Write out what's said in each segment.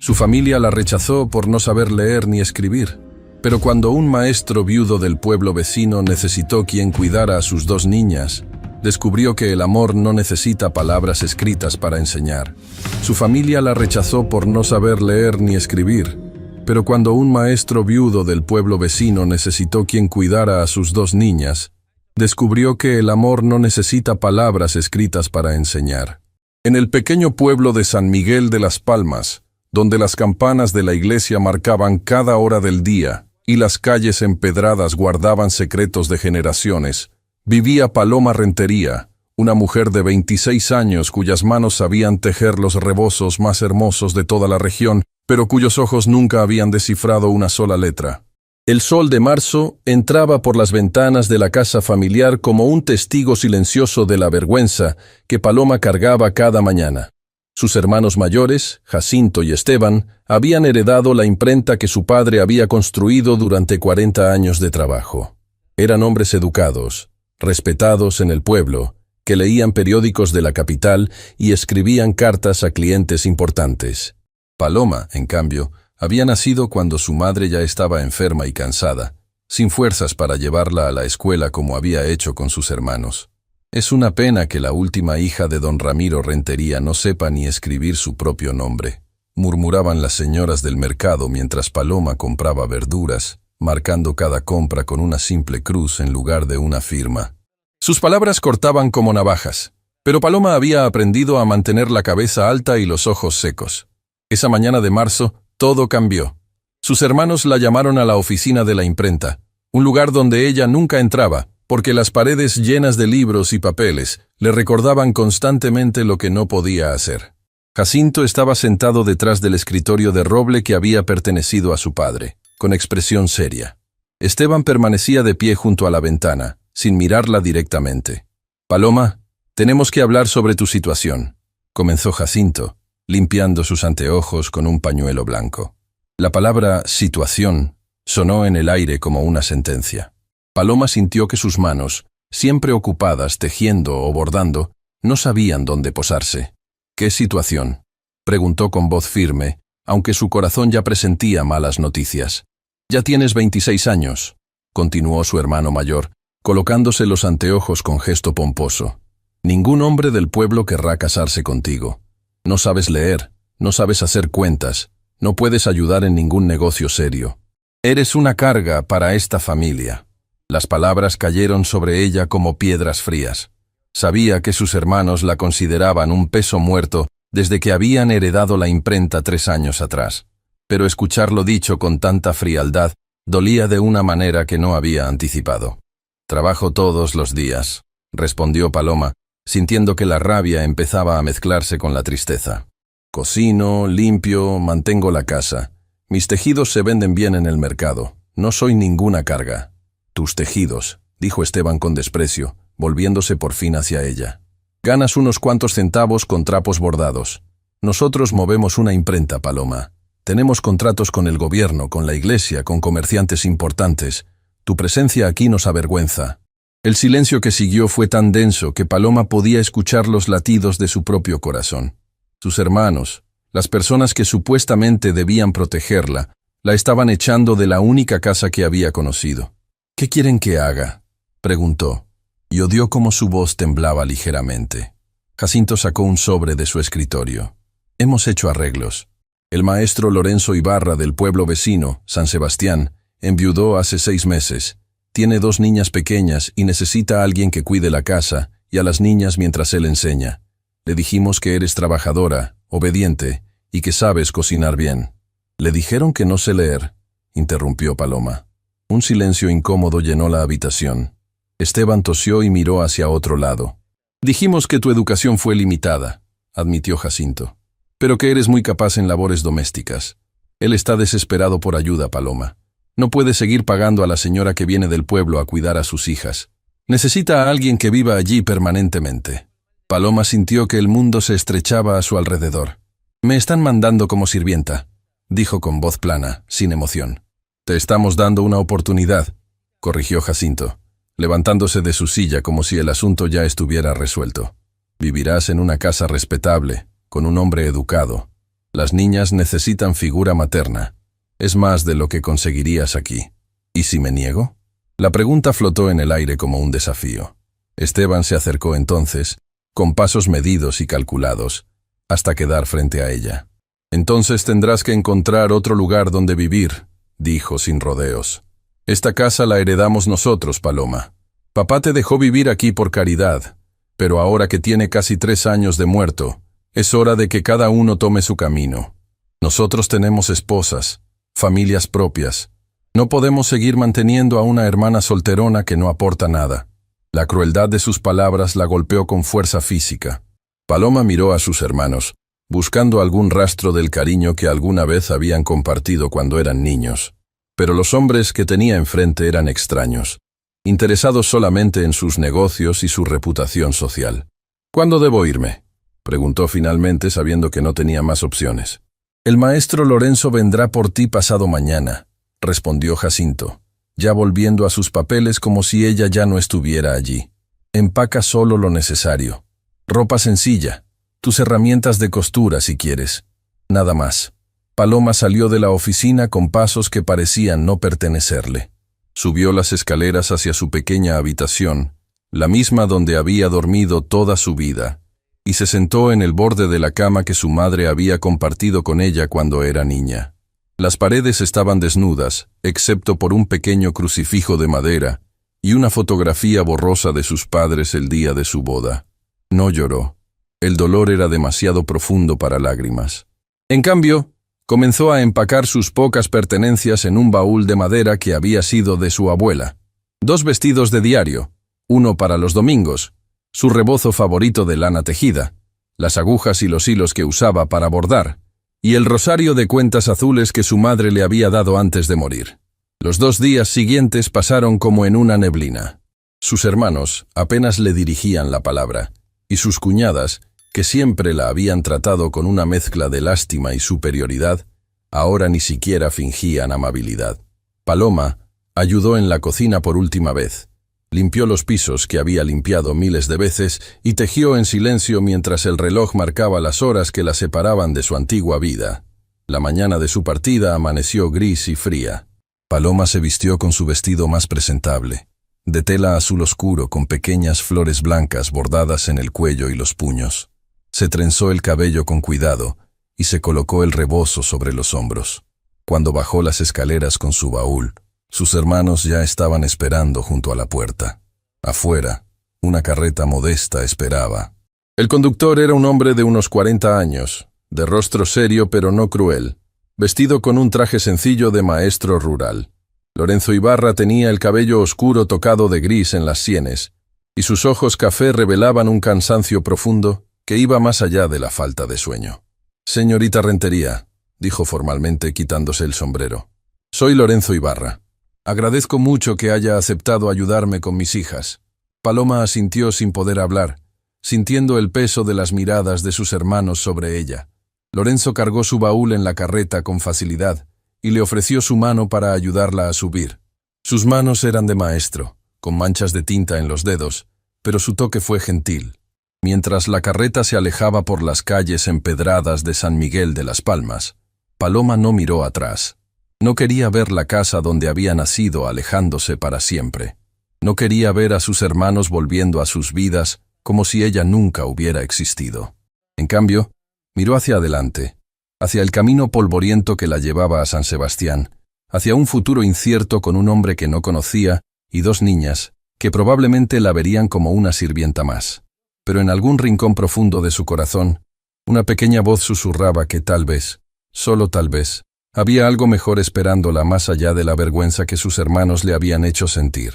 Su familia la rechazó por no saber leer ni escribir. Pero cuando un maestro viudo del pueblo vecino necesitó quien cuidara a sus 2 niñas, descubrió que el amor no necesita palabras escritas para enseñar. Su familia la rechazó por no saber leer ni escribir. Pero cuando un maestro viudo del pueblo vecino necesitó quien cuidara a sus 2 niñas, descubrió que el amor no necesita palabras escritas para enseñar. En el pequeño pueblo de San Miguel de las Palmas, donde las campanas de la iglesia marcaban cada hora del día y las calles empedradas guardaban secretos de generaciones, vivía Paloma Rentería, una mujer de 26 años cuyas manos sabían tejer los rebozos más hermosos de toda la región, pero cuyos ojos nunca habían descifrado una sola letra. El sol de marzo entraba por las ventanas de la casa familiar como un testigo silencioso de la vergüenza que Paloma cargaba cada mañana. Sus hermanos mayores, Jacinto y Esteban, habían heredado la imprenta que su padre había construido durante 40 años de trabajo. Eran hombres educados, respetados en el pueblo, que leían periódicos de la capital y escribían cartas a clientes importantes. Paloma, en cambio, había nacido cuando su madre ya estaba enferma y cansada, sin fuerzas para llevarla a la escuela como había hecho con sus hermanos. Es una pena que la última hija de don Ramiro Rentería no sepa ni escribir su propio nombre, murmuraban las señoras del mercado mientras Paloma compraba verduras, marcando cada compra con una simple cruz en lugar de una firma. Sus palabras cortaban como navajas, pero Paloma había aprendido a mantener la cabeza alta y los ojos secos. Esa mañana de marzo, todo cambió. Sus hermanos la llamaron a la oficina de la imprenta, un lugar donde ella nunca entraba, porque las paredes llenas de libros y papeles le recordaban constantemente lo que no podía hacer. Jacinto estaba sentado detrás del escritorio de roble que había pertenecido a su padre, con expresión seria. Esteban permanecía de pie junto a la ventana, sin mirarla directamente. «Paloma, tenemos que hablar sobre tu situación», comenzó Jacinto, limpiando sus anteojos con un pañuelo blanco. La palabra «situación» sonó en el aire como una sentencia. Paloma sintió que sus manos, siempre ocupadas tejiendo o bordando, no sabían dónde posarse. «¿Qué situación?», preguntó con voz firme, aunque su corazón ya presentía malas noticias. «Ya tienes 26 años», continuó su hermano mayor, colocándose los anteojos con gesto pomposo. «Ningún hombre del pueblo querrá casarse contigo. No sabes leer, no sabes hacer cuentas, no puedes ayudar en ningún negocio serio. Eres una carga para esta familia». Las palabras cayeron sobre ella como piedras frías. Sabía que sus hermanos la consideraban un peso muerto desde que habían heredado la imprenta 3 años atrás. Pero escucharlo dicho con tanta frialdad dolía de una manera que no había anticipado. «Trabajo todos los días», respondió Paloma, sintiendo que la rabia empezaba a mezclarse con la tristeza. «Cocino, limpio, mantengo la casa. Mis tejidos se venden bien en el mercado. No soy ninguna carga». «Tus tejidos», dijo Esteban con desprecio, volviéndose por fin hacia ella. «Ganas unos cuantos centavos con trapos bordados. Nosotros movemos una imprenta, Paloma. Tenemos contratos con el gobierno, con la iglesia, con comerciantes importantes. Tu presencia aquí nos avergüenza». El silencio que siguió fue tan denso que Paloma podía escuchar los latidos de su propio corazón. Sus hermanos, las personas que supuestamente debían protegerla, la estaban echando de la única casa que había conocido. «¿Qué quieren que haga?», preguntó, y odió cómo su voz temblaba ligeramente. Jacinto sacó un sobre de su escritorio. «Hemos hecho arreglos. El maestro Lorenzo Ibarra del pueblo vecino, San Sebastián, enviudó hace 6 meses. Tiene 2 niñas pequeñas y necesita a alguien que cuide la casa y a las niñas mientras él enseña. Le dijimos que eres trabajadora, obediente y que sabes cocinar bien». «Le dijeron que no sé leer», interrumpió Paloma. Un silencio incómodo llenó la habitación. Esteban tosió y miró hacia otro lado. «Dijimos que tu educación fue limitada», admitió Jacinto, «pero que eres muy capaz en labores domésticas. Él está desesperado por ayuda, Paloma. No puede seguir pagando a la señora que viene del pueblo a cuidar a sus hijas. Necesita a alguien que viva allí permanentemente». Paloma sintió que el mundo se estrechaba a su alrededor. «Me están mandando como sirvienta», dijo con voz plana, sin emoción. «Te estamos dando una oportunidad», corrigió Jacinto, levantándose de su silla como si el asunto ya estuviera resuelto. «Vivirás en una casa respetable, con un hombre educado. Las niñas necesitan figura materna. Es más de lo que conseguirías aquí. ¿Y si me niego? La pregunta flotó en el aire como un desafío. Esteban se acercó entonces, con pasos medidos y calculados, hasta quedar frente a ella. Entonces tendrás que encontrar otro lugar donde vivir, dijo sin rodeos. Esta casa la heredamos nosotros, Paloma. Papá te dejó vivir aquí por caridad, pero ahora que tiene casi 3 años de muerto, es hora de que cada uno tome su camino. Nosotros tenemos esposas, familias propias. No podemos seguir manteniendo a una hermana solterona que no aporta nada. La crueldad de sus palabras la golpeó con fuerza física. Paloma miró a sus hermanos, buscando algún rastro del cariño que alguna vez habían compartido cuando eran niños. Pero los hombres que tenía enfrente eran extraños, interesados solamente en sus negocios y su reputación social. ¿Cuándo debo irme?, preguntó finalmente, sabiendo que no tenía más opciones. El maestro Lorenzo vendrá por ti pasado mañana, respondió Jacinto, ya volviendo a sus papeles como si ella ya no estuviera allí. Empaca solo lo necesario. Ropa sencilla, tus herramientas de costura si quieres. Nada más. Paloma salió de la oficina con pasos que parecían no pertenecerle. Subió las escaleras hacia su pequeña habitación, la misma donde había dormido toda su vida, y se sentó en el borde de la cama que su madre había compartido con ella cuando era niña. Las paredes estaban desnudas, excepto por un pequeño crucifijo de madera y una fotografía borrosa de sus padres el día de su boda. No lloró. El dolor era demasiado profundo para lágrimas. En cambio, comenzó a empacar sus pocas pertenencias en un baúl de madera que había sido de su abuela. 2 vestidos de diario, uno para los domingos, su rebozo favorito de lana tejida, las agujas y los hilos que usaba para bordar, y el rosario de cuentas azules que su madre le había dado antes de morir. Los 2 días siguientes pasaron como en una neblina. Sus hermanos apenas le dirigían la palabra, y sus cuñadas, que siempre la habían tratado con una mezcla de lástima y superioridad, ahora ni siquiera fingían amabilidad. Paloma ayudó en la cocina por última vez. Limpió los pisos que había limpiado miles de veces y tejió en silencio mientras el reloj marcaba las horas que la separaban de su antigua vida. La mañana de su partida amaneció gris y fría. Paloma se vistió con su vestido más presentable, de tela azul oscuro con pequeñas flores blancas bordadas en el cuello y los puños. Se trenzó el cabello con cuidado y se colocó el rebozo sobre los hombros. Cuando bajó las escaleras con su baúl, sus hermanos ya estaban esperando junto a la puerta. Afuera, una carreta modesta esperaba. El conductor era un hombre de unos 40 años, de rostro serio pero no cruel, vestido con un traje sencillo de maestro rural. Lorenzo Ibarra tenía el cabello oscuro tocado de gris en las sienes, y sus ojos café revelaban un cansancio profundo que iba más allá de la falta de sueño. «Señorita Rentería», dijo formalmente quitándose el sombrero. «Soy Lorenzo Ibarra. Agradezco mucho que haya aceptado ayudarme con mis hijas». Paloma asintió sin poder hablar, sintiendo el peso de las miradas de sus hermanos sobre ella. Lorenzo cargó su baúl en la carreta con facilidad y le ofreció su mano para ayudarla a subir. Sus manos eran de maestro, con manchas de tinta en los dedos, pero su toque fue gentil. Mientras la carreta se alejaba por las calles empedradas de San Miguel de las Palmas, Paloma no miró atrás. No quería ver la casa donde había nacido alejándose para siempre. No quería ver a sus hermanos volviendo a sus vidas como si ella nunca hubiera existido. En cambio, miró hacia adelante, hacia el camino polvoriento que la llevaba a San Sebastián, hacia un futuro incierto con un hombre que no conocía y 2 niñas, que probablemente la verían como una sirvienta más. Pero en algún rincón profundo de su corazón, una pequeña voz susurraba que tal vez, solo tal vez, había algo mejor esperándola más allá de la vergüenza que sus hermanos le habían hecho sentir.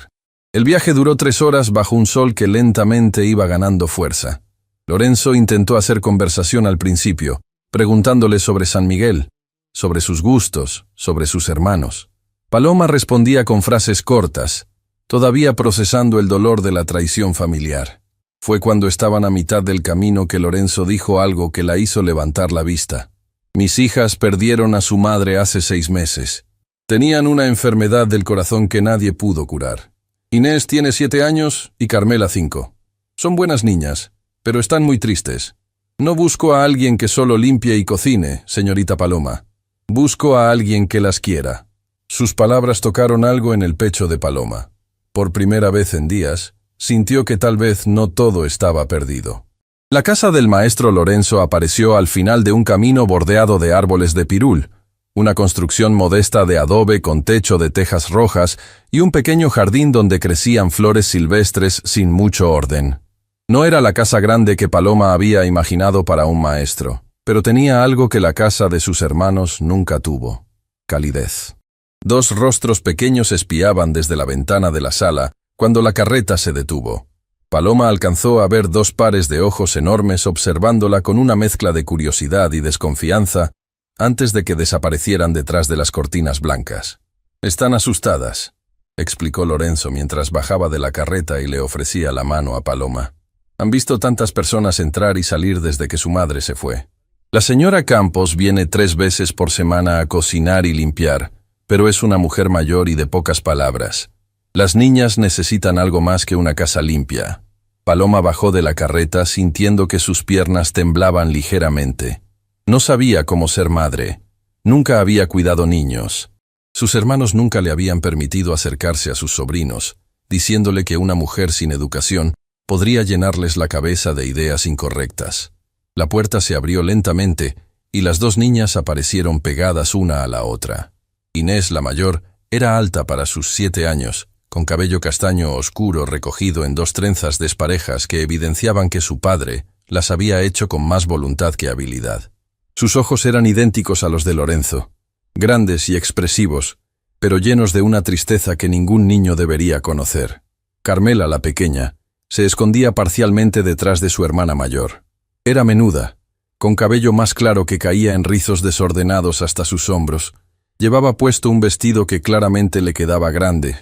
El viaje duró 3 horas bajo un sol que lentamente iba ganando fuerza. Lorenzo intentó hacer conversación al principio, preguntándole sobre San Miguel, sobre sus gustos, sobre sus hermanos. Paloma respondía con frases cortas, todavía procesando el dolor de la traición familiar. Fue cuando estaban a mitad del camino que Lorenzo dijo algo que la hizo levantar la vista. «Mis hijas perdieron a su madre hace 6 meses. Tenían una enfermedad del corazón que nadie pudo curar. Inés tiene 7 años y Carmela 5. Son buenas niñas, pero están muy tristes. No busco a alguien que solo limpie y cocine, señorita Paloma. Busco a alguien que las quiera. Sus palabras tocaron algo en el pecho de Paloma. Por primera vez en días, sintió que tal vez no todo estaba perdido. La casa del maestro Lorenzo apareció al final de un camino bordeado de árboles de pirul, una construcción modesta de adobe con techo de tejas rojas y un pequeño jardín donde crecían flores silvestres sin mucho orden. No era la casa grande que Paloma había imaginado para un maestro, pero tenía algo que la casa de sus hermanos nunca tuvo: calidez. Dos rostros pequeños espiaban desde la ventana de la sala cuando la carreta se detuvo. Paloma alcanzó a ver dos pares de ojos enormes observándola con una mezcla de curiosidad y desconfianza antes de que desaparecieran detrás de las cortinas blancas. «Están asustadas», explicó Lorenzo mientras bajaba de la carreta y le ofrecía la mano a Paloma. «Han visto tantas personas entrar y salir desde que su madre se fue. La señora Campos viene 3 veces por semana a cocinar y limpiar, pero es una mujer mayor y de pocas palabras. Las niñas necesitan algo más que una casa limpia». Paloma bajó de la carreta sintiendo que sus piernas temblaban ligeramente. No sabía cómo ser madre. Nunca había cuidado niños. Sus hermanos nunca le habían permitido acercarse a sus sobrinos, diciéndole que una mujer sin educación podría llenarles la cabeza de ideas incorrectas. La puerta se abrió lentamente y las 2 niñas aparecieron pegadas una a la otra. Inés, la mayor, era alta para sus 7 años, con cabello castaño oscuro recogido en 2 trenzas desparejas que evidenciaban que su padre las había hecho con más voluntad que habilidad. Sus ojos eran idénticos a los de Lorenzo, grandes y expresivos, pero llenos de una tristeza que ningún niño debería conocer. Carmela, la pequeña, se escondía parcialmente detrás de su hermana mayor. Era menuda, con cabello más claro que caía en rizos desordenados hasta sus hombros. Llevaba puesto un vestido que claramente le quedaba grande,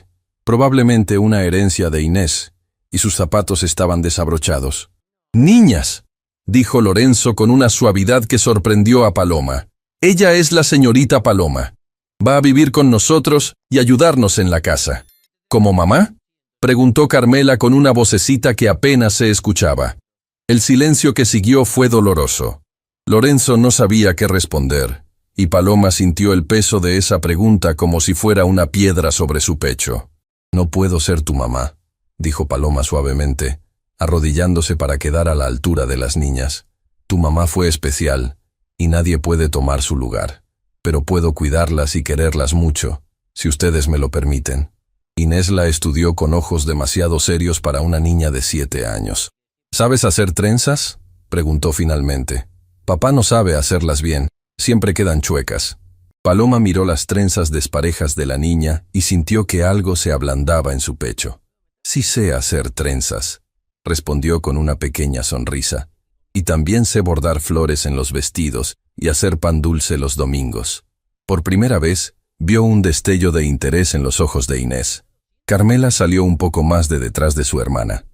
probablemente una herencia de Inés, y sus zapatos estaban desabrochados. «¡Niñas!», dijo Lorenzo con una suavidad que sorprendió a Paloma. «Ella es la señorita Paloma. Va a vivir con nosotros y ayudarnos en la casa». «¿Como mamá?», preguntó Carmela con una vocecita que apenas se escuchaba. El silencio que siguió fue doloroso. Lorenzo no sabía qué responder, y Paloma sintió el peso de esa pregunta como si fuera una piedra sobre su pecho. «No puedo ser tu mamá», dijo Paloma suavemente, arrodillándose para quedar a la altura de las niñas. «Tu mamá fue especial, y nadie puede tomar su lugar. Pero puedo cuidarlas y quererlas mucho, si ustedes me lo permiten». Inés la estudió con ojos demasiado serios para una niña de 7 años. «¿Sabes hacer trenzas?», preguntó finalmente. «Papá no sabe hacerlas bien, siempre quedan chuecas». Paloma miró las trenzas desparejas de la niña y sintió que algo se ablandaba en su pecho. «Sí sé hacer trenzas», respondió con una pequeña sonrisa. «Y también sé bordar flores en los vestidos y hacer pan dulce los domingos». Por primera vez, vio un destello de interés en los ojos de Inés. Carmela salió un poco más de detrás de su hermana.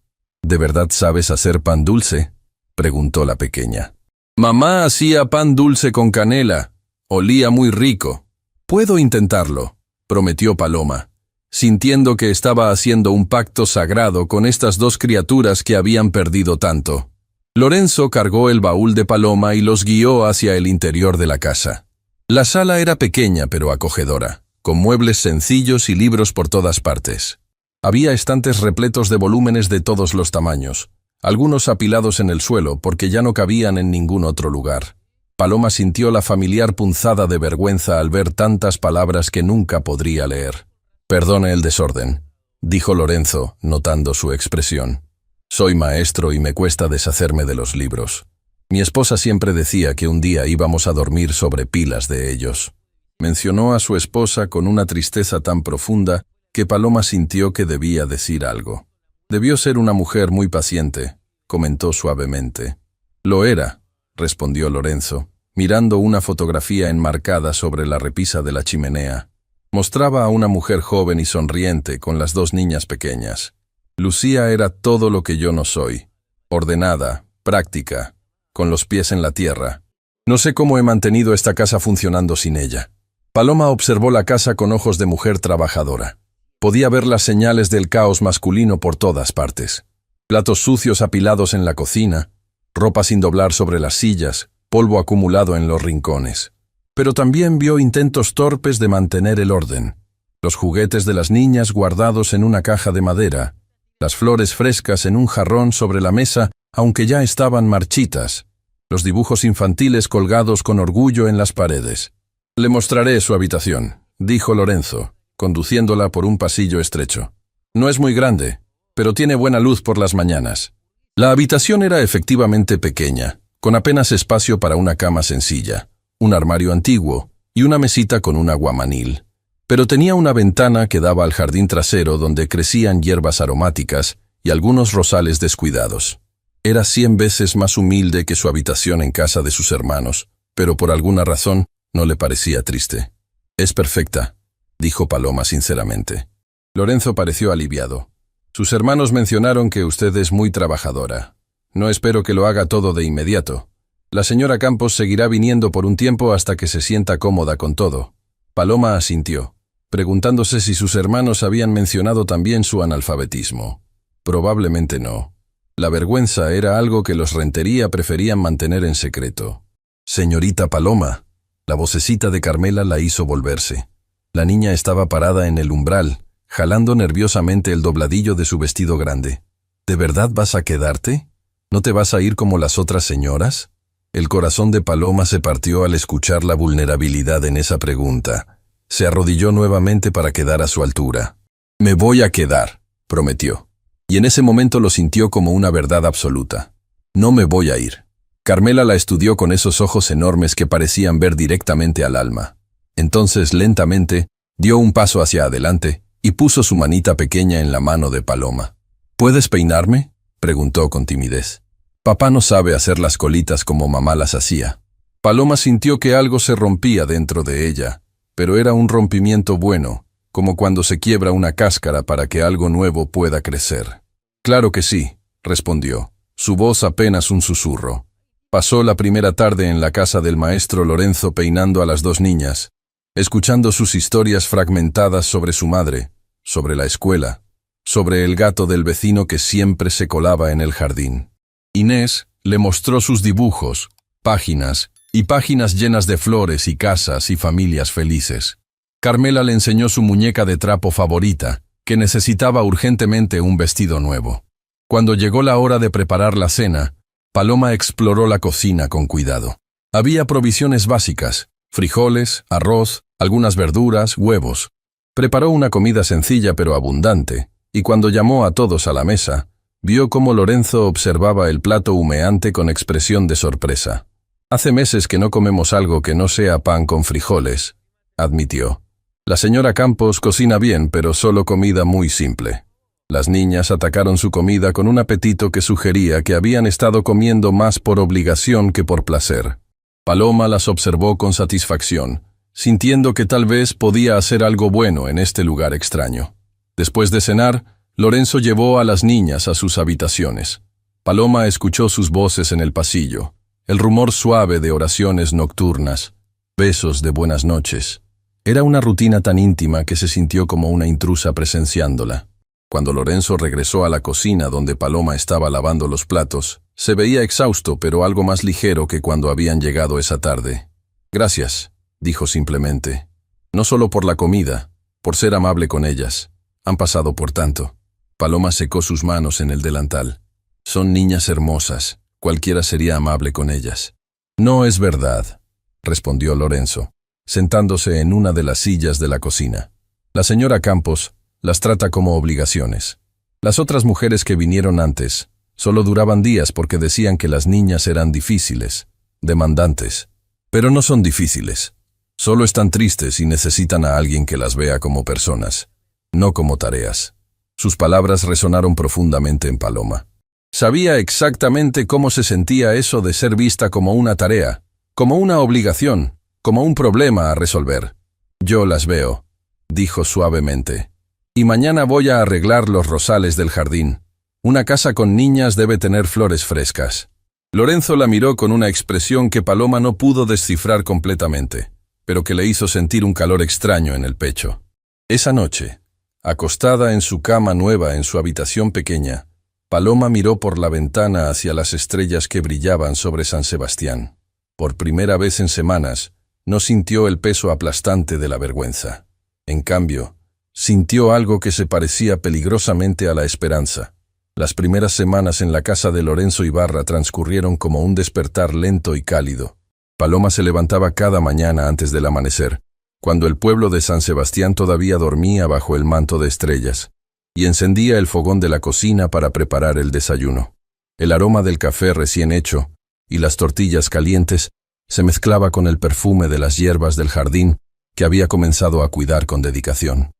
«¿De verdad sabes hacer pan dulce?», preguntó la pequeña. «Mamá hacía pan dulce con canela. Olía muy rico». «Puedo intentarlo», prometió Paloma, sintiendo que estaba haciendo un pacto sagrado con estas 2 criaturas que habían perdido tanto. Lorenzo cargó el baúl de Paloma y los guió hacia el interior de la casa. La sala era pequeña pero acogedora, con muebles sencillos y libros por todas partes. Había estantes repletos de volúmenes de todos los tamaños, algunos apilados en el suelo porque ya no cabían en ningún otro lugar. Paloma sintió la familiar punzada de vergüenza al ver tantas palabras que nunca podría leer. «Perdone el desorden», dijo Lorenzo, notando su expresión. «Soy maestro y me cuesta deshacerme de los libros. Mi esposa siempre decía que un día íbamos a dormir sobre pilas de ellos». Mencionó a su esposa con una tristeza tan profunda que Paloma sintió que debía decir algo. «Debió ser una mujer muy paciente», comentó suavemente. «Lo era», respondió Lorenzo, mirando una fotografía enmarcada sobre la repisa de la chimenea. Mostraba a una mujer joven y sonriente con las 2 niñas pequeñas. Lucía era todo lo que yo no soy. Ordenada, práctica, con los pies en la tierra. No sé cómo he mantenido esta casa funcionando sin ella». Paloma observó la casa con ojos de mujer trabajadora. Podía ver las señales del caos masculino por todas partes. Platos sucios apilados en la cocina, ropa sin doblar sobre las sillas, polvo acumulado en los rincones. Pero también vio intentos torpes de mantener el orden. Los juguetes de las niñas guardados en una caja de madera, las flores frescas en un jarrón sobre la mesa, aunque ya estaban marchitas, los dibujos infantiles colgados con orgullo en las paredes. «Le mostraré su habitación», dijo Lorenzo, conduciéndola por un pasillo estrecho. «No es muy grande, pero tiene buena luz por las mañanas». La habitación era efectivamente pequeña, con apenas espacio para una cama sencilla, un armario antiguo y una mesita con un aguamanil. Pero tenía una ventana que daba al jardín trasero donde crecían hierbas aromáticas y algunos rosales descuidados. Era 100 veces más humilde que su habitación en casa de sus hermanos, pero por alguna razón no le parecía triste. «Es perfecta», dijo Paloma sinceramente. Lorenzo pareció aliviado. «Sus hermanos mencionaron que usted es muy trabajadora. No espero que lo haga todo de inmediato. La señora Campos seguirá viniendo por un tiempo hasta que se sienta cómoda con todo». Paloma asintió, preguntándose si sus hermanos habían mencionado también su analfabetismo. Probablemente no. La vergüenza era algo que los Rentería preferían mantener en secreto. «Señorita Paloma», la vocecita de Carmela la hizo volverse. La niña estaba parada en el umbral, jalando nerviosamente el dobladillo de su vestido grande. «¿De verdad vas a quedarte? ¿No te vas a ir como las otras señoras?» El corazón de Paloma se partió al escuchar la vulnerabilidad en esa pregunta. Se arrodilló nuevamente para quedar a su altura. «Me voy a quedar», prometió. Y en ese momento lo sintió como una verdad absoluta. «No me voy a ir». Carmela la estudió con esos ojos enormes que parecían ver directamente al alma. Entonces, lentamente, dio un paso hacia adelante y puso su manita pequeña en la mano de Paloma. «¿Puedes peinarme?», preguntó con timidez. «Papá no sabe hacer las colitas como mamá las hacía». Paloma sintió que algo se rompía dentro de ella, pero era un rompimiento bueno, como cuando se quiebra una cáscara para que algo nuevo pueda crecer. «Claro que sí», respondió, su voz apenas un susurro. Pasó la primera tarde en la casa del maestro Lorenzo peinando a las dos niñas, escuchando sus historias fragmentadas sobre su madre, sobre la escuela, sobre el gato del vecino que siempre se colaba en el jardín. Inés le mostró sus dibujos, páginas y páginas llenas de flores y casas y familias felices. Carmela le enseñó su muñeca de trapo favorita, que necesitaba urgentemente un vestido nuevo. Cuando llegó la hora de preparar la cena, Paloma exploró la cocina con cuidado. Había provisiones básicas, frijoles, arroz, algunas verduras, huevos. Preparó una comida sencilla pero abundante, y cuando llamó a todos a la mesa, vio cómo Lorenzo observaba el plato humeante con expresión de sorpresa. «Hace meses que no comemos algo que no sea pan con frijoles», admitió. «La señora Campos cocina bien, pero solo comida muy simple». Las niñas atacaron su comida con un apetito que sugería que habían estado comiendo más por obligación que por placer. Paloma las observó con satisfacción, sintiendo que tal vez podía hacer algo bueno en este lugar extraño. Después de cenar, Lorenzo llevó a las niñas a sus habitaciones. Paloma escuchó sus voces en el pasillo, el rumor suave de oraciones nocturnas, besos de buenas noches. Era una rutina tan íntima que se sintió como una intrusa presenciándola. Cuando Lorenzo regresó a la cocina donde Paloma estaba lavando los platos, se veía exhausto pero algo más ligero que cuando habían llegado esa tarde. «Gracias», dijo simplemente. «No solo por la comida, por ser amable con ellas. Han pasado por tanto». Paloma secó sus manos en el delantal. «Son niñas hermosas, cualquiera sería amable con ellas». «No es verdad», respondió Lorenzo, sentándose en una de las sillas de la cocina. «La señora Campos las trata como obligaciones. Las otras mujeres que vinieron antes solo duraban días porque decían que las niñas eran difíciles, demandantes. Pero no son difíciles. Solo están tristes y necesitan a alguien que las vea como personas, no como tareas». Sus palabras resonaron profundamente en Paloma. Sabía exactamente cómo se sentía eso de ser vista como una tarea, como una obligación, como un problema a resolver. «Yo las veo», dijo suavemente. «Y mañana voy a arreglar los rosales del jardín. Una casa con niñas debe tener flores frescas». Lorenzo la miró con una expresión que Paloma no pudo descifrar completamente, pero que le hizo sentir un calor extraño en el pecho. Esa noche, acostada en su cama nueva en su habitación pequeña, Paloma miró por la ventana hacia las estrellas que brillaban sobre San Sebastián. Por primera vez en semanas, no sintió el peso aplastante de la vergüenza. En cambio, sintió algo que se parecía peligrosamente a la esperanza. Las primeras semanas en la casa de Lorenzo Ibarra transcurrieron como un despertar lento y cálido. Paloma se levantaba cada mañana antes del amanecer, cuando el pueblo de San Sebastián todavía dormía bajo el manto de estrellas, y encendía el fogón de la cocina para preparar el desayuno. El aroma del café recién hecho y las tortillas calientes se mezclaba con el perfume de las hierbas del jardín que había comenzado a cuidar con dedicación.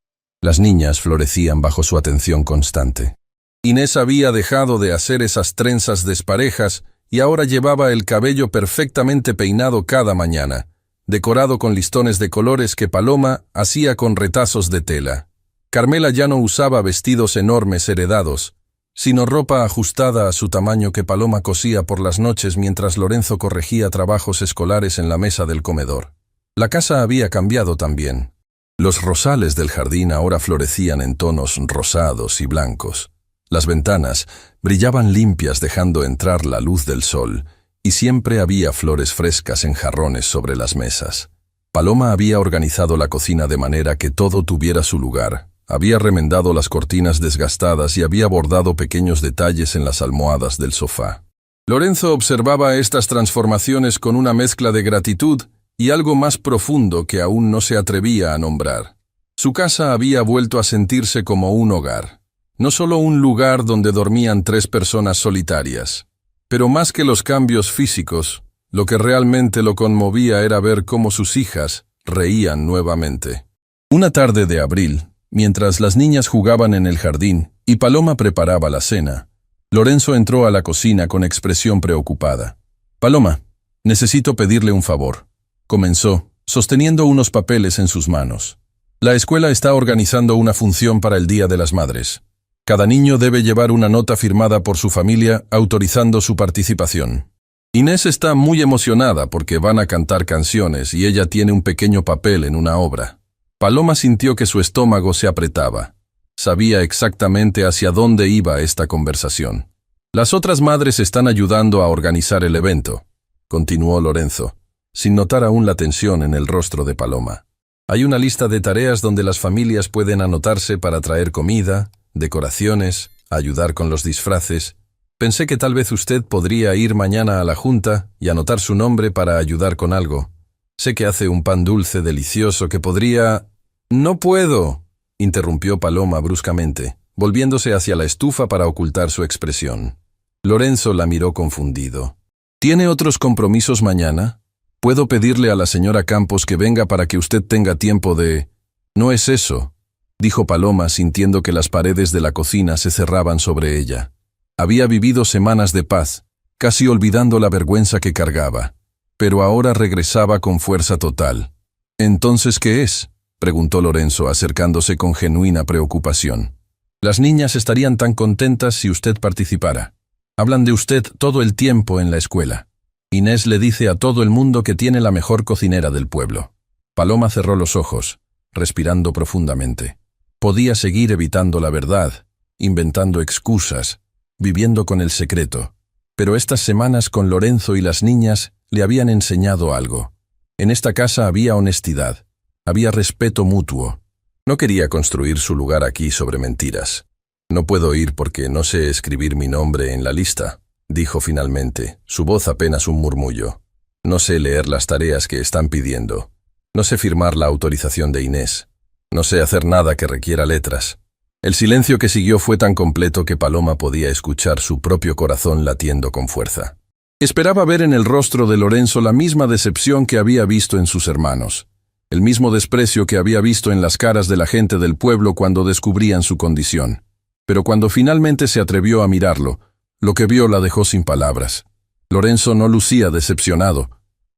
Las niñas florecían bajo su atención constante. Inés había dejado de hacer esas trenzas desparejas y ahora llevaba el cabello perfectamente peinado cada mañana, decorado con listones de colores que Paloma hacía con retazos de tela. Carmela ya no usaba vestidos enormes heredados, sino ropa ajustada a su tamaño que Paloma cosía por las noches mientras Lorenzo corregía trabajos escolares en la mesa del comedor. La casa había cambiado también. Los rosales del jardín ahora florecían en tonos rosados y blancos. Las ventanas brillaban limpias dejando entrar la luz del sol, y siempre había flores frescas en jarrones sobre las mesas. Paloma había organizado la cocina de manera que todo tuviera su lugar. Había remendado las cortinas desgastadas y había bordado pequeños detalles en las almohadas del sofá. Lorenzo observaba estas transformaciones con una mezcla de gratitud y algo más profundo que aún no se atrevía a nombrar. Su casa había vuelto a sentirse como un hogar. No solo un lugar donde dormían 3 personas solitarias. Pero más que los cambios físicos, lo que realmente lo conmovía era ver cómo sus hijas reían nuevamente. Una tarde de abril, mientras las niñas jugaban en el jardín y Paloma preparaba la cena, Lorenzo entró a la cocina con expresión preocupada. «Paloma, necesito pedirle un favor», comenzó, sosteniendo unos papeles en sus manos. «La escuela está organizando una función para el Día de las Madres. Cada niño debe llevar una nota firmada por su familia autorizando su participación. Inés está muy emocionada porque van a cantar canciones y ella tiene un pequeño papel en una obra». Paloma sintió que su estómago se apretaba. Sabía exactamente hacia dónde iba esta conversación. «Las otras madres están ayudando a organizar el evento», continuó Lorenzo, sin notar aún la tensión en el rostro de Paloma. «Hay una lista de tareas donde las familias pueden anotarse para traer comida, decoraciones, ayudar con los disfraces. Pensé que tal vez usted podría ir mañana a la junta y anotar su nombre para ayudar con algo. Sé que hace un pan dulce delicioso que podría...» «No puedo», interrumpió Paloma bruscamente, volviéndose hacia la estufa para ocultar su expresión. Lorenzo la miró confundido. «¿Tiene otros compromisos mañana? ¿Puedo pedirle a la señora Campos que venga para que usted tenga tiempo de...» «No es eso», dijo Paloma sintiendo que las paredes de la cocina se cerraban sobre ella. Había vivido semanas de paz, casi olvidando la vergüenza que cargaba, pero ahora regresaba con fuerza total. «¿Entonces qué es?», preguntó Lorenzo acercándose con genuina preocupación. «Las niñas estarían tan contentas si usted participara. Hablan de usted todo el tiempo en la escuela. Inés le dice a todo el mundo que tiene la mejor cocinera del pueblo». Paloma cerró los ojos, respirando profundamente. Podía seguir evitando la verdad, inventando excusas, viviendo con el secreto. Pero estas semanas con Lorenzo y las niñas le habían enseñado algo. En esta casa había honestidad, había respeto mutuo. No quería construir su lugar aquí sobre mentiras. «No puedo ir porque no sé escribir mi nombre en la lista», dijo finalmente, su voz apenas un murmullo. «No sé leer las tareas que están pidiendo. No sé firmar la autorización de Inés. No sé hacer nada que requiera letras». El silencio que siguió fue tan completo que Paloma podía escuchar su propio corazón latiendo con fuerza. Esperaba ver en el rostro de Lorenzo la misma decepción que había visto en sus hermanos, el mismo desprecio que había visto en las caras de la gente del pueblo cuando descubrían su condición. Pero cuando finalmente se atrevió a mirarlo, lo que vio la dejó sin palabras. Lorenzo no lucía decepcionado.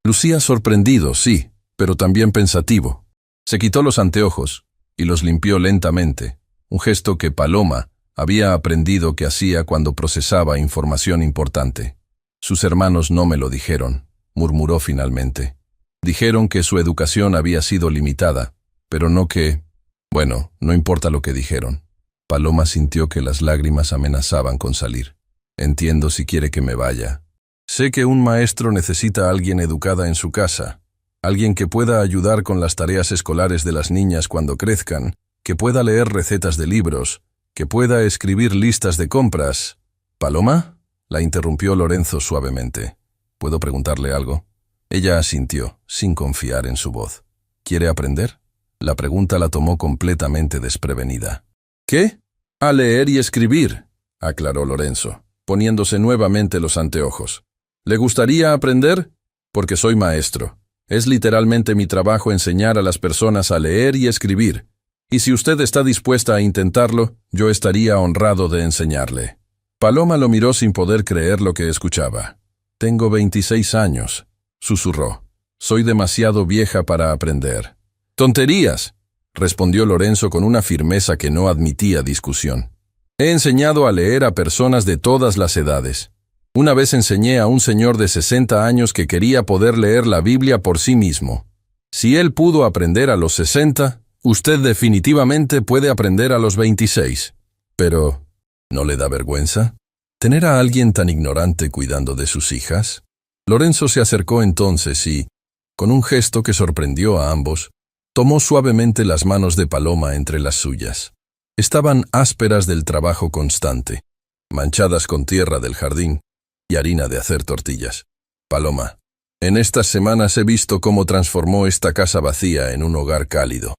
Lucía sorprendido, sí, pero también pensativo. Se quitó los anteojos y los limpió lentamente, un gesto que Paloma había aprendido que hacía cuando procesaba información importante. «Sus hermanos no me lo dijeron», murmuró finalmente. «Dijeron que su educación había sido limitada, pero no que... Bueno, no importa lo que dijeron». Paloma sintió que las lágrimas amenazaban con salir. Entiendo si quiere que me vaya. Sé que un maestro necesita a alguien educada en su casa, alguien que pueda ayudar con las tareas escolares de las niñas cuando crezcan, que pueda leer recetas de libros, que pueda escribir listas de compras. ¿Paloma?, la interrumpió Lorenzo suavemente. ¿Puedo preguntarle algo? Ella asintió, sin confiar en su voz. ¿Quiere aprender? La pregunta la tomó completamente desprevenida. ¿Qué? A leer y escribir, aclaró Lorenzo, poniéndose nuevamente los anteojos. ¿Le gustaría aprender? Porque soy maestro. Es literalmente mi trabajo enseñar a las personas a leer y escribir. Y si usted está dispuesta a intentarlo, yo estaría honrado de enseñarle. Paloma lo miró sin poder creer lo que escuchaba. Tengo 26 años, susurró. Soy demasiado vieja para aprender. ¡Tonterías!, respondió Lorenzo con una firmeza que no admitía discusión. He enseñado a leer a personas de todas las edades. Una vez enseñé a un señor de 60 años que quería poder leer la Biblia por sí mismo. Si él pudo aprender a los 60, usted definitivamente puede aprender a los 26. Pero, ¿no le da vergüenza tener a alguien tan ignorante cuidando de sus hijas? Lorenzo se acercó entonces y, con un gesto que sorprendió a ambos, tomó suavemente las manos de Paloma entre las suyas. Estaban ásperas del trabajo constante, manchadas con tierra del jardín y harina de hacer tortillas. Paloma, en estas semanas he visto cómo transformó esta casa vacía en un hogar cálido.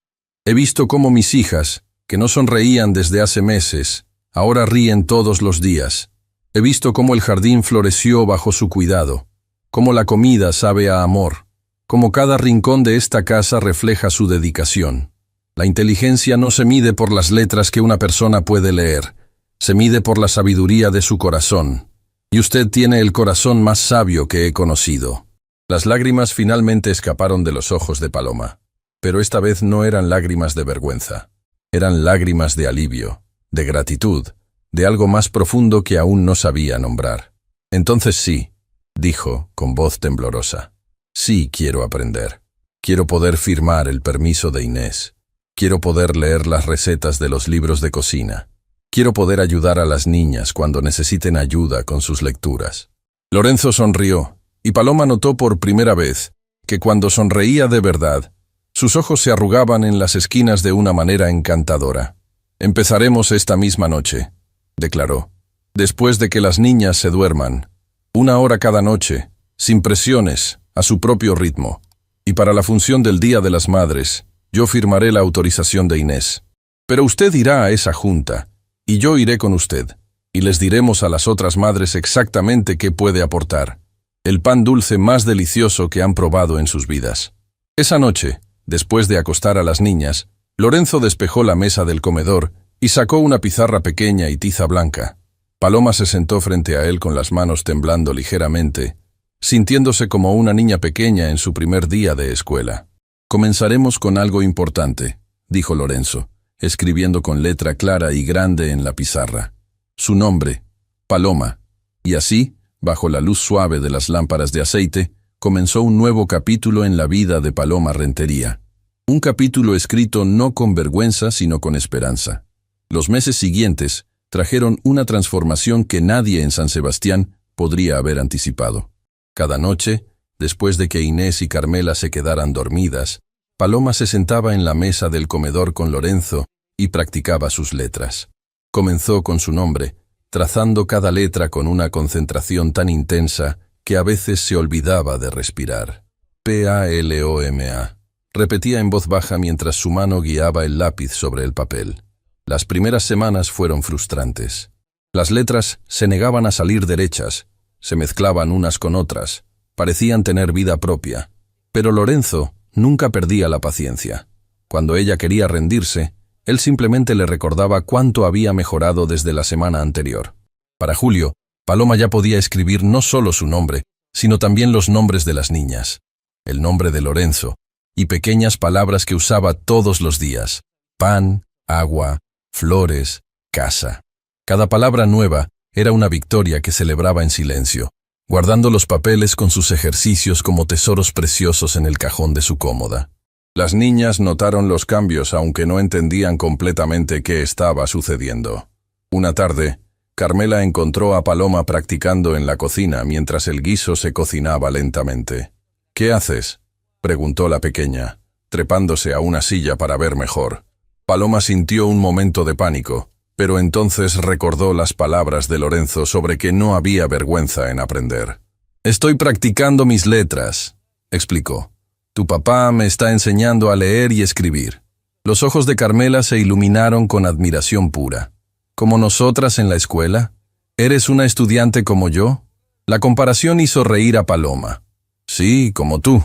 He visto cómo mis hijas, que no sonreían desde hace meses, ahora ríen todos los días. He visto cómo el jardín floreció bajo su cuidado, cómo la comida sabe a amor, cómo cada rincón de esta casa refleja su dedicación. La inteligencia no se mide por las letras que una persona puede leer, se mide por la sabiduría de su corazón. Y usted tiene el corazón más sabio que he conocido. Las lágrimas finalmente escaparon de los ojos de Paloma. Pero esta vez no eran lágrimas de vergüenza. Eran lágrimas de alivio, de gratitud, de algo más profundo que aún no sabía nombrar. Entonces sí, dijo con voz temblorosa. Sí quiero aprender. Quiero poder firmar el permiso de Inés. Quiero poder leer las recetas de los libros de cocina. Quiero poder ayudar a las niñas cuando necesiten ayuda con sus lecturas. Lorenzo sonrió, y Paloma notó por primera vez que cuando sonreía de verdad, sus ojos se arrugaban en las esquinas de una manera encantadora. Empezaremos esta misma noche, declaró, después de que las niñas se duerman, 1 hora cada noche, sin presiones, a su propio ritmo. Y para la función del Día de las Madres, yo firmaré la autorización de Inés. Pero usted irá a esa junta, y yo iré con usted, y les diremos a las otras madres exactamente qué puede aportar. El pan dulce más delicioso que han probado en sus vidas. Esa noche, después de acostar a las niñas, Lorenzo despejó la mesa del comedor y sacó una pizarra pequeña y tiza blanca. Paloma se sentó frente a él con las manos temblando ligeramente, sintiéndose como una niña pequeña en su primer día de escuela. Comenzaremos con algo importante, dijo Lorenzo, escribiendo con letra clara y grande en la pizarra. Su nombre, Paloma. Y así, bajo la luz suave de las lámparas de aceite, comenzó un nuevo capítulo en la vida de Paloma Rentería. Un capítulo escrito no con vergüenza, sino con esperanza. Los meses siguientes trajeron una transformación que nadie en San Sebastián podría haber anticipado. Cada noche, después de que Inés y Carmela se quedaran dormidas, Paloma se sentaba en la mesa del comedor con Lorenzo y practicaba sus letras. Comenzó con su nombre, trazando cada letra con una concentración tan intensa que a veces se olvidaba de respirar. P-A-L-O-M-A. Repetía en voz baja mientras su mano guiaba el lápiz sobre el papel. Las primeras semanas fueron frustrantes. Las letras se negaban a salir derechas, se mezclaban unas con otras, parecían tener vida propia. Pero Lorenzo nunca perdía la paciencia. Cuando ella quería rendirse, él simplemente le recordaba cuánto había mejorado desde la semana anterior. Para Julio, Paloma ya podía escribir no solo su nombre, sino también los nombres de las niñas, el nombre de Lorenzo, y pequeñas palabras que usaba todos los días: pan, agua, flores, casa. Cada palabra nueva era una victoria que celebraba en silencio, guardando los papeles con sus ejercicios como tesoros preciosos en el cajón de su cómoda. Las niñas notaron los cambios aunque no entendían completamente qué estaba sucediendo. Una tarde, Carmela encontró a Paloma practicando en la cocina mientras el guiso se cocinaba lentamente. «¿Qué haces?», preguntó la pequeña, trepándose a una silla para ver mejor. Paloma sintió un momento de pánico, pero entonces recordó las palabras de Lorenzo sobre que no había vergüenza en aprender. «Estoy practicando mis letras», explicó. «Tu papá me está enseñando a leer y escribir». Los ojos de Carmela se iluminaron con admiración pura. «¿Como nosotras en la escuela? ¿Eres una estudiante como yo?». La comparación hizo reír a Paloma. «Sí, como tú.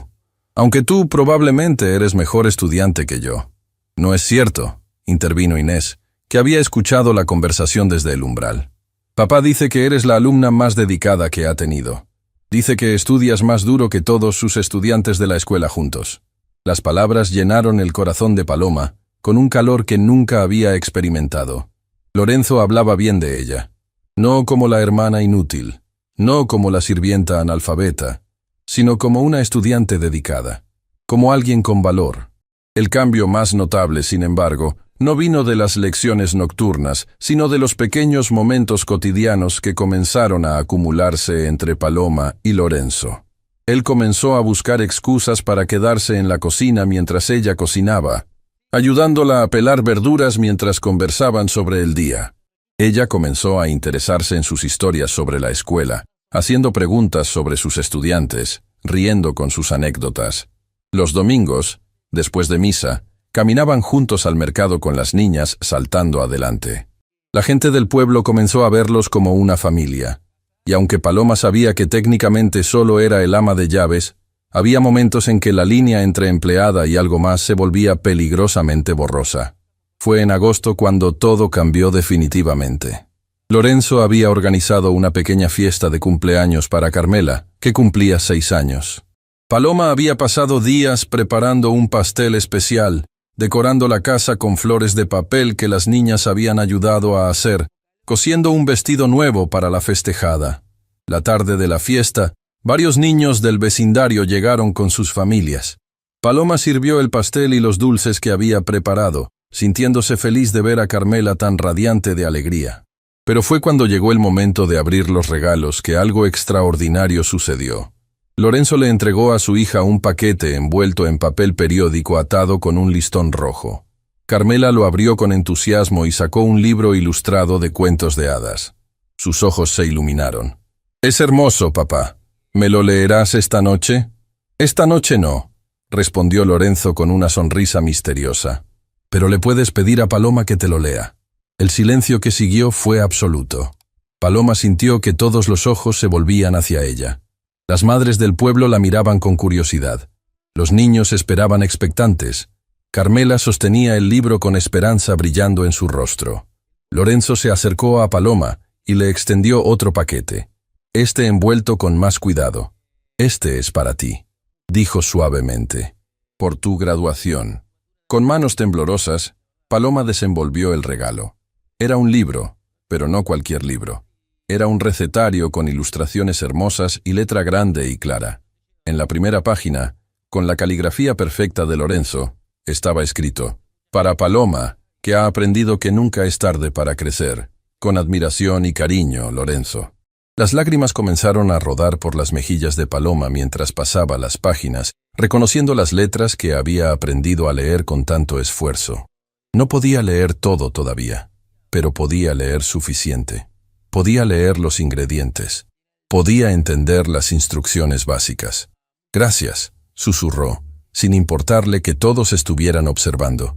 Aunque tú probablemente eres mejor estudiante que yo». «No es cierto», intervino Inés, que había escuchado la conversación desde el umbral. «Papá dice que eres la alumna más dedicada que ha tenido. Dice que estudias más duro que todos sus estudiantes de la escuela juntos». Las palabras llenaron el corazón de Paloma, con un calor que nunca había experimentado. Lorenzo hablaba bien de ella. No como la hermana inútil, no como la sirvienta analfabeta, sino como una estudiante dedicada, como alguien con valor. El cambio más notable, sin embargo, no vino de las lecciones nocturnas, sino de los pequeños momentos cotidianos que comenzaron a acumularse entre Paloma y Lorenzo. Él comenzó a buscar excusas para quedarse en la cocina mientras ella cocinaba, ayudándola a pelar verduras mientras conversaban sobre el día. Ella comenzó a interesarse en sus historias sobre la escuela, haciendo preguntas sobre sus estudiantes, riendo con sus anécdotas. Los domingos, después de misa, caminaban juntos al mercado con las niñas saltando adelante. La gente del pueblo comenzó a verlos como una familia, y aunque Paloma sabía que técnicamente solo era el ama de llaves, había momentos en que la línea entre empleada y algo más se volvía peligrosamente borrosa. Fue en agosto cuando todo cambió definitivamente. Lorenzo había organizado una pequeña fiesta de cumpleaños para Carmela, que cumplía 6 años. Paloma había pasado días preparando un pastel especial, decorando la casa con flores de papel que las niñas habían ayudado a hacer, cosiendo un vestido nuevo para la festejada. La tarde de la fiesta, varios niños del vecindario llegaron con sus familias. Paloma sirvió el pastel y los dulces que había preparado, sintiéndose feliz de ver a Carmela tan radiante de alegría. Pero fue cuando llegó el momento de abrir los regalos que algo extraordinario sucedió. Lorenzo le entregó a su hija un paquete envuelto en papel periódico atado con un listón rojo. Carmela lo abrió con entusiasmo y sacó un libro ilustrado de cuentos de hadas. Sus ojos se iluminaron. «Es hermoso, papá. ¿Me lo leerás esta noche?» «Esta noche no», respondió Lorenzo con una sonrisa misteriosa. «Pero le puedes pedir a Paloma que te lo lea». El silencio que siguió fue absoluto. Paloma sintió que todos los ojos se volvían hacia ella. Las madres del pueblo la miraban con curiosidad. Los niños esperaban expectantes. Carmela sostenía el libro con esperanza brillando en su rostro. Lorenzo se acercó a Paloma y le extendió otro paquete. Este envuelto con más cuidado. «Este es para ti», dijo suavemente. «Por tu graduación». Con manos temblorosas, Paloma desenvolvió el regalo. Era un libro, pero no cualquier libro. Era un recetario con ilustraciones hermosas y letra grande y clara. En la primera página, con la caligrafía perfecta de Lorenzo, estaba escrito: «Para Paloma, que ha aprendido que nunca es tarde para crecer. Con admiración y cariño, Lorenzo». Las lágrimas comenzaron a rodar por las mejillas de Paloma mientras pasaba las páginas, reconociendo las letras que había aprendido a leer con tanto esfuerzo. No podía leer todo todavía, pero podía leer suficiente. Podía leer los ingredientes. Podía entender las instrucciones básicas. «Gracias», susurró, sin importarle que todos estuvieran observando.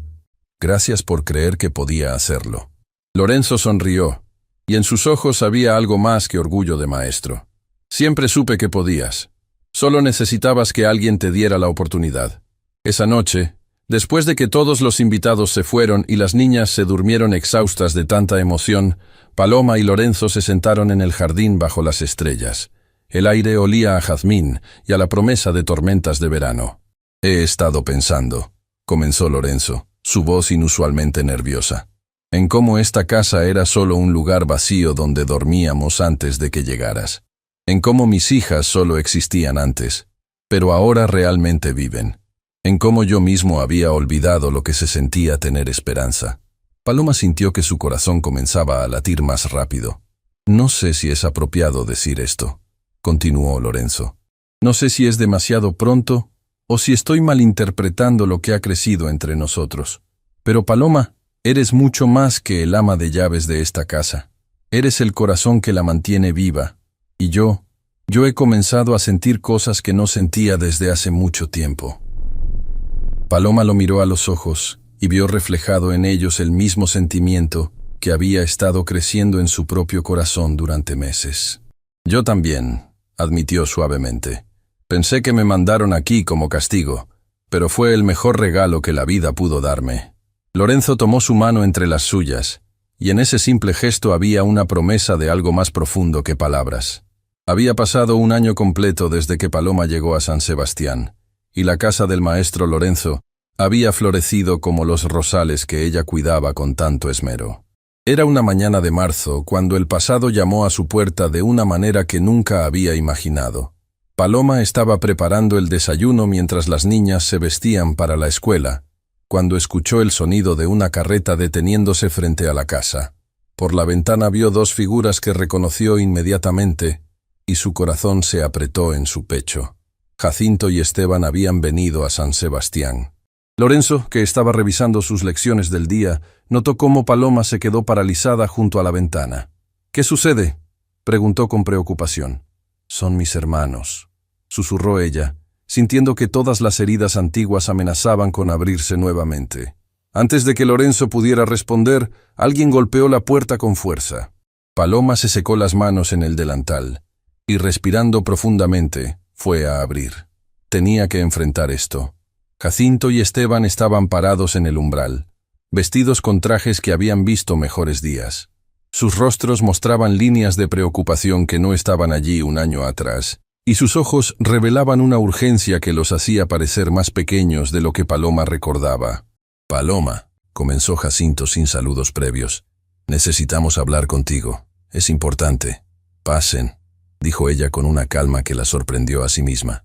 «Gracias por creer que podía hacerlo». Lorenzo sonrió, y en sus ojos había algo más que orgullo de maestro. «Siempre supe que podías. Solo necesitabas que alguien te diera la oportunidad». Esa noche, después de que todos los invitados se fueron y las niñas se durmieron exhaustas de tanta emoción, Paloma y Lorenzo se sentaron en el jardín bajo las estrellas. El aire olía a jazmín y a la promesa de tormentas de verano. «He estado pensando», comenzó Lorenzo, su voz inusualmente nerviosa, «en cómo esta casa era solo un lugar vacío donde dormíamos antes de que llegaras. En cómo mis hijas solo existían antes, pero ahora realmente viven. en cómo yo mismo había olvidado lo que se sentía tener esperanza. Paloma sintió que su corazón comenzaba a latir más rápido. No sé si es apropiado decir esto, continuó Lorenzo. No sé si es demasiado pronto o si estoy malinterpretando lo que ha crecido entre nosotros. Pero Paloma, eres mucho más que el ama de llaves de esta casa. Eres el corazón que la mantiene viva. Y yo he comenzado a sentir cosas que no sentía desde hace mucho tiempo. Paloma lo miró a los ojos y vio reflejado en ellos el mismo sentimiento que había estado creciendo en su propio corazón durante meses. Yo también, admitió suavemente. Pensé que me mandaron aquí como castigo, pero fue el mejor regalo que la vida pudo darme. Lorenzo tomó su mano entre las suyas, y en ese simple gesto había una promesa de algo más profundo que palabras. Había pasado un año completo desde que Paloma llegó a San Sebastián, y la casa del maestro Lorenzo había florecido como los rosales que ella cuidaba con tanto esmero. Era una mañana de marzo cuando el pasado llamó a su puerta de una manera que nunca había imaginado. Paloma estaba preparando el desayuno mientras las niñas se vestían para la escuela, cuando escuchó el sonido de una carreta deteniéndose frente a la casa. Por la ventana vio dos figuras que reconoció inmediatamente, y su corazón se apretó en su pecho. Jacinto y Esteban habían venido a San Sebastián. Lorenzo, que estaba revisando sus lecciones del día, notó cómo Paloma se quedó paralizada junto a la ventana. «¿Qué sucede?», preguntó con preocupación. «Son mis hermanos», susurró ella, sintiendo que todas las heridas antiguas amenazaban con abrirse nuevamente. Antes de que Lorenzo pudiera responder, alguien golpeó la puerta con fuerza. Paloma se secó las manos en el delantal, y respirando profundamente, fue a abrir. Tenía que enfrentar esto. Jacinto y Esteban estaban parados en el umbral, vestidos con trajes que habían visto mejores días. Sus rostros mostraban líneas de preocupación que no estaban allí un año atrás, y sus ojos revelaban una urgencia que los hacía parecer más pequeños de lo que Paloma recordaba. «Paloma», comenzó Jacinto sin saludos previos, «necesitamos hablar contigo. Es importante». «Pasen», dijo ella con una calma que la sorprendió a sí misma.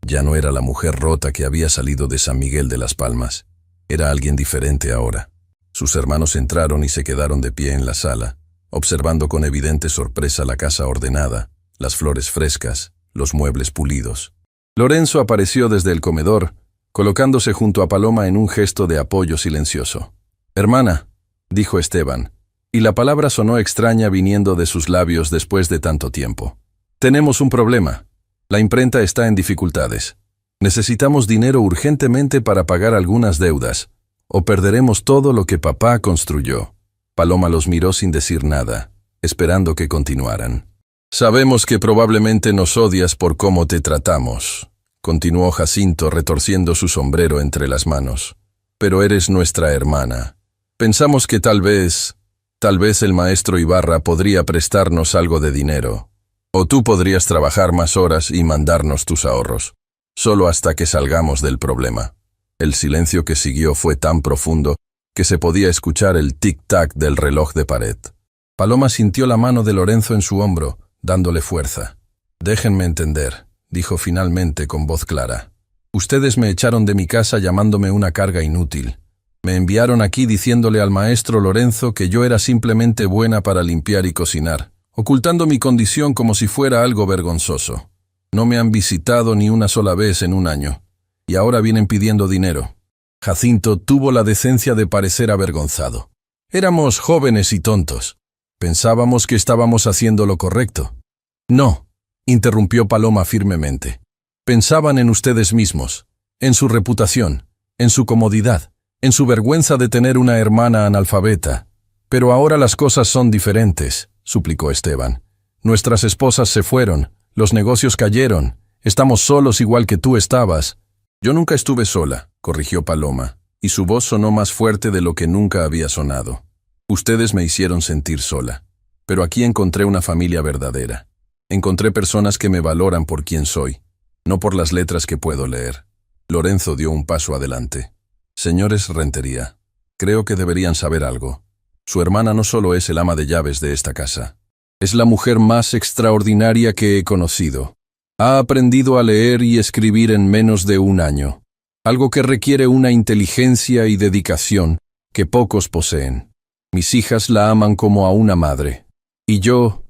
Ya no era la mujer rota que había salido de San Miguel de las Palmas. Era alguien diferente ahora. Sus hermanos entraron y se quedaron de pie en la sala, observando con evidente sorpresa la casa ordenada, las flores frescas, los muebles pulidos. Lorenzo apareció desde el comedor, colocándose junto a Paloma en un gesto de apoyo silencioso. «Hermana», dijo Esteban, y la palabra sonó extraña viniendo de sus labios después de tanto tiempo. «Tenemos un problema. La imprenta está en dificultades. Necesitamos dinero urgentemente para pagar algunas deudas, o perderemos todo lo que papá construyó». Paloma los miró sin decir nada, esperando que continuaran. «Sabemos que probablemente nos odias por cómo te tratamos», continuó Jacinto retorciendo su sombrero entre las manos. «Pero eres nuestra hermana. Pensamos que tal vez el maestro Ibarra podría prestarnos algo de dinero. O tú podrías trabajar más horas y mandarnos tus ahorros, solo hasta que salgamos del problema». El silencio que siguió fue tan profundo que se podía escuchar el tic-tac del reloj de pared. Paloma sintió la mano de Lorenzo en su hombro, dándole fuerza. «Déjenme entender», dijo finalmente con voz clara. «Ustedes me echaron de mi casa llamándome una carga inútil. Me enviaron aquí diciéndole al maestro Lorenzo que yo era simplemente buena para limpiar y cocinar, ocultando mi condición como si fuera algo vergonzoso. No me han visitado ni una sola vez en un año, y ahora vienen pidiendo dinero». Jacinto tuvo la decencia de parecer avergonzado. «Éramos jóvenes y tontos. Pensábamos que estábamos haciendo lo correcto». «No», interrumpió Paloma firmemente. «Pensaban en ustedes mismos, en su reputación, en su comodidad, en su vergüenza de tener una hermana analfabeta. Pero ahora las cosas son diferentes», suplicó Esteban. «Nuestras esposas se fueron, los negocios cayeron, estamos solos igual que tú estabas». «Yo nunca estuve sola», corrigió Paloma, y su voz sonó más fuerte de lo que nunca había sonado. «Ustedes me hicieron sentir sola, pero aquí encontré una familia verdadera. Encontré personas que me valoran por quien soy, no por las letras que puedo leer». Lorenzo dio un paso adelante. «Señores Rentería, creo que deberían saber algo. Su hermana no solo es el ama de llaves de esta casa. Es la mujer más extraordinaria que he conocido. Ha aprendido a leer y escribir en menos de un año. algo que requiere una inteligencia y dedicación que pocos poseen. Mis hijas la aman como a una madre. Y yo...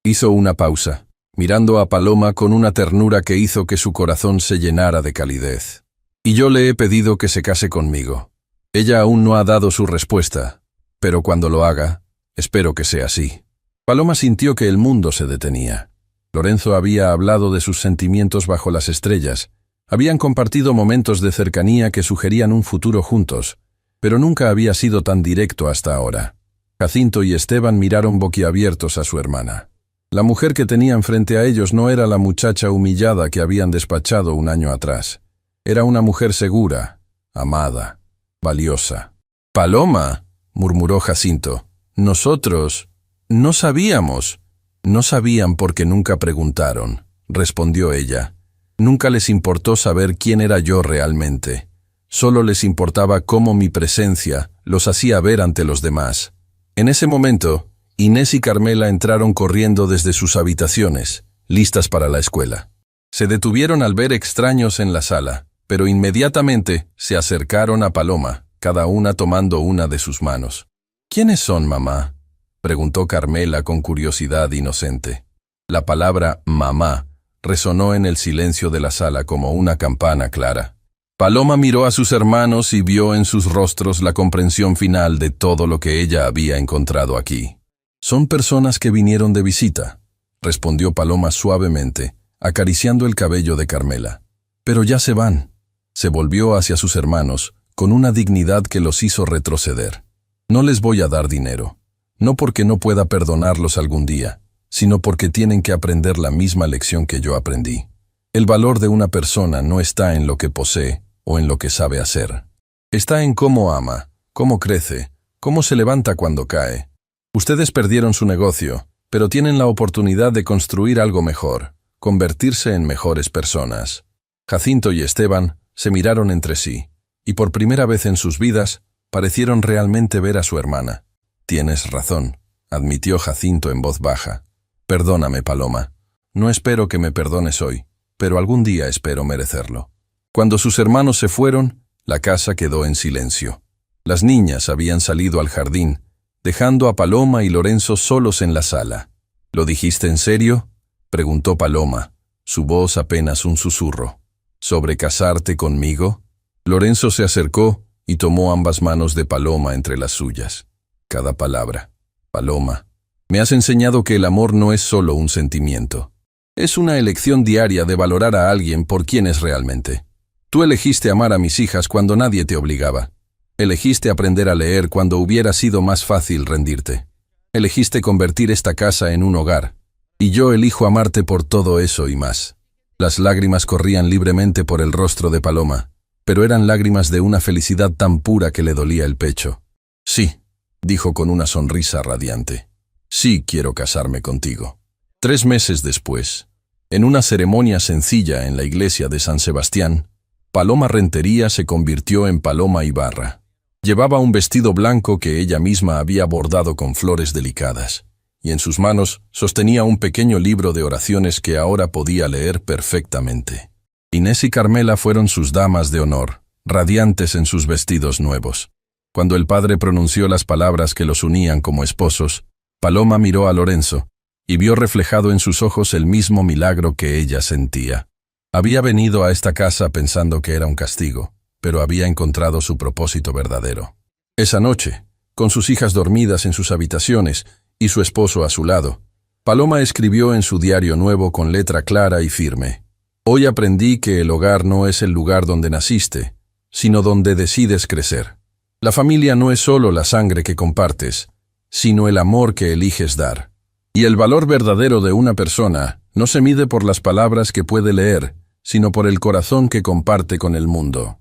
Hizo una pausa, mirando a Paloma con una ternura que hizo que su corazón se llenara de calidez. Y yo le he pedido que se case conmigo. Ella aún no ha dado su respuesta, pero cuando lo haga, espero que sea así. Paloma sintió que el mundo se detenía. Lorenzo había hablado de sus sentimientos bajo las estrellas. Habían compartido momentos de cercanía que sugerían un futuro juntos, pero nunca había sido tan directo hasta ahora. Jacinto y Esteban miraron boquiabiertos a su hermana. La mujer que tenían frente a ellos no era la muchacha humillada que habían despachado un año atrás. Era una mujer segura, amada, valiosa. «Paloma», murmuró Jacinto, «nosotros no sabíamos». «No sabían porque nunca preguntaron», respondió ella. «Nunca les importó saber quién era yo realmente. Solo les importaba cómo mi presencia los hacía ver ante los demás». En ese momento, Inés y Carmela entraron corriendo desde sus habitaciones, listas para la escuela. Se detuvieron al ver extraños en la sala, pero inmediatamente se acercaron a Paloma, cada una tomando una de sus manos. «¿Quiénes son, mamá?», preguntó Carmela con curiosidad inocente. La palabra «mamá» resonó en el silencio de la sala como una campana clara. Paloma miró a sus hermanos y vio en sus rostros la comprensión final de todo lo que ella había encontrado aquí. «Son personas que vinieron de visita», respondió Paloma suavemente, acariciando el cabello de Carmela. «Pero ya se van». Se volvió hacia sus hermanos, con una dignidad que los hizo retroceder. «No les voy a dar dinero, no porque no pueda perdonarlos algún día, sino porque tienen que aprender la misma lección que yo aprendí. El valor de una persona no está en lo que posee o en lo que sabe hacer. Está en cómo ama, cómo crece, cómo se levanta cuando cae. Ustedes perdieron su negocio, pero tienen la oportunidad de construir algo mejor, convertirse en mejores personas». Jacinto y Esteban se miraron entre sí, y por primera vez en sus vidas parecieron realmente ver a su hermana. «Tienes razón», admitió Jacinto en voz baja. «Perdóname, Paloma. No espero que me perdones hoy, pero algún día espero merecerlo». Cuando sus hermanos se fueron, la casa quedó en silencio. Las niñas habían salido al jardín, dejando a Paloma y Lorenzo solos en la sala. «¿Lo dijiste en serio?», preguntó Paloma, su voz apenas un susurro. «¿Sobre casarte conmigo?». Lorenzo se acercó y tomó ambas manos de Paloma entre las suyas. Cada palabra. «Paloma, me has enseñado que el amor no es solo un sentimiento. Es una elección diaria de valorar a alguien por quien es realmente. Tú elegiste amar a mis hijas cuando nadie te obligaba. Elegiste aprender a leer cuando hubiera sido más fácil rendirte. Elegiste convertir esta casa en un hogar. Y yo elijo amarte por todo eso y más». Las lágrimas corrían libremente por el rostro de Paloma, pero eran lágrimas de una felicidad tan pura que le dolía el pecho. «Sí», dijo con una sonrisa radiante. «Sí quiero casarme contigo». 3 meses después, en una ceremonia sencilla en la iglesia de San Sebastián, Paloma Rentería se convirtió en Paloma Ibarra. Llevaba un vestido blanco que ella misma había bordado con flores delicadas, y en sus manos sostenía un pequeño libro de oraciones que ahora podía leer perfectamente. Inés y Carmela fueron sus damas de honor, radiantes en sus vestidos nuevos. Cuando el padre pronunció las palabras que los unían como esposos, Paloma miró a Lorenzo y vio reflejado en sus ojos el mismo milagro que ella sentía. Había venido a esta casa pensando que era un castigo, pero había encontrado su propósito verdadero. Esa noche, con sus hijas dormidas en sus habitaciones y su esposo a su lado, Paloma escribió en su diario nuevo con letra clara y firme: «Hoy aprendí que el hogar no es el lugar donde naciste, sino donde decides crecer. La familia no es solo la sangre que compartes, sino el amor que eliges dar. Y el valor verdadero de una persona no se mide por las palabras que puede leer, sino por el corazón que comparte con el mundo».